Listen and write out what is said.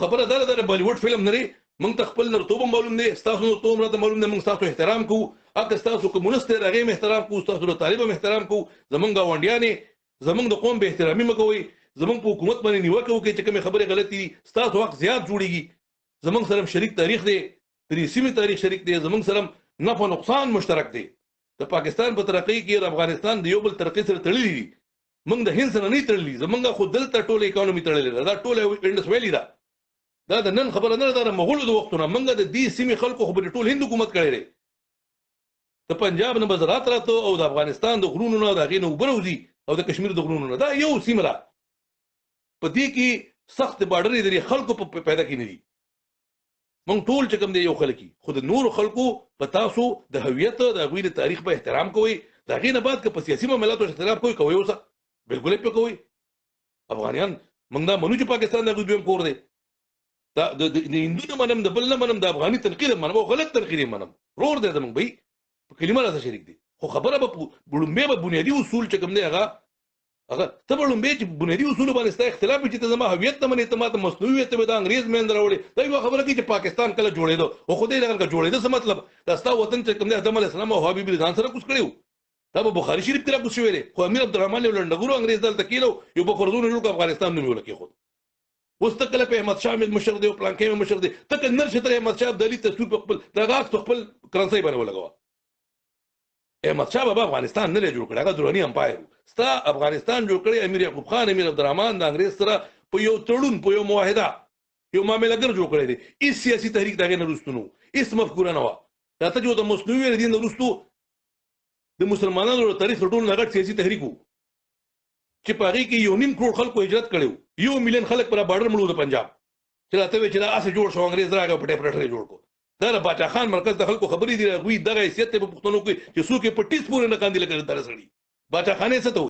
خبره دا بالیوډ فلم نه لري موږ ته خپل نرتوب معلوم دی تاسو نرتوب راته معلوم دی موږ تاسو احترام کوو اګه تاسو کمونست هغه احترام کوو تاسو طالب احترام کوو زمونږ غونډیانې زمونږ د قوم به احترامي مکوئ زمونږ په حکومت باندې نیوکه وکړي چې کومه خبره غلطي تاسو وخت زیات جوړیږي زمونږ سره شریک تاریخ دی د سیمې تاریخ شریک دی زمونږ سره نفع نقصان مشترک دی د پاکستان په ترقی کې د افغانستان د یو بل ترقی سره تړلي دي موږ د هند سره نه تړلي زمونږ خو دلته ټوله اکانومي تړلې ده دا ټوله انډس ویلي ده دا د نن خبره نه ده مغولو د وختونه موږ د دې سیمې خلکو خو په ټول هند حکومت کړی دی د پنجاب نه بزرات راته او د افغانستان د غرونو نه د هغې نه اوبه راوځي او د کشمیر د غرونو نه دا یو سیمه ده په دې کې سخت بارډرې د خلکو په پیدا کې نه دي موږ ټول چې کوم دی یو خلک خو د نورو خلکو په تاسو د هویت د هغوی د تاریخ په احترام کوئ د هغې نه بعد که په سیاسي معاملاتو اختلاف کوئ اوسه بالکل یې پې کوئ افغانیان موږ دا منو چې پاکستان د هغوی دویم کور دی د هندو نه منم د بل نه منم د افغاني تنقید منم او غلط تنقید منم ورور دی زموږ بی په کلمه راته شریک دی خو خبره به لومبۍ به بنیادي اصول چې کوم دی هغه ته به لومبۍ چې بنیادي اصولو باندې ستا اختلاف وي چې ته زما هویت نه منې ته ماته مصنوعي ته به د انګریز میندې راوړې دا یوه خبره کوي چې پاکستان کله جوړېده خو خدای دغه جوړېده څه مطلب دا ستا وطن چې کوم دی آدم علیه السلام او حوا بیبي ځان سره کوز کړی و دا به بخاري شریف کې راکوز شوی دی خو امیر عبدالرحمن یو لنډغرو انګریز دلته کېنو یو بخوردونه جوړ کړو افغانستان نوم یې ولکېښود اوس ته کله په احمد شاه مشر دی او پلانکې مې مشر دی ته که نر شې تر احمد شاه ابدالي تصویر په خپل دغه عکس په خپل کرنسۍ باندې ولګوه احمد شاه بابا افغانستان نه دی جوړ کړی هغه دراني امپایر ستا افغانستان جوړ کړی امیر یعقوب خان امیر عبدالرحمن د انګریز سره په یو تړون په یو معاهده یو معاملهګر جوړ کړی دی هېڅ سیاسي تحریک د هغې نه وروستو نه و هېڅ مفکوره نه وه دا ته چې د مصنوعي دین نه وروستو د مسلمانانو د تاریخ تر ټولو نه غټ سیاسي تحریک و چې په هغې کې 1.5 کروڑ خلکو هجرت کړی و 1 ملیون خلک پر بارډر مړو د پنجاب چې راته وایي چې دا هسې جوړ شو انګریز راغی او په ټایپرایټر یې جوړ کړو دا د باچا خان مرکز د خلکو خبرې دي هغوی دغه حیثیت دی په پښتنو کې چې څوک یې په ټیس پورې نه کاندي لکه دره سړي باچا خان یې څه ته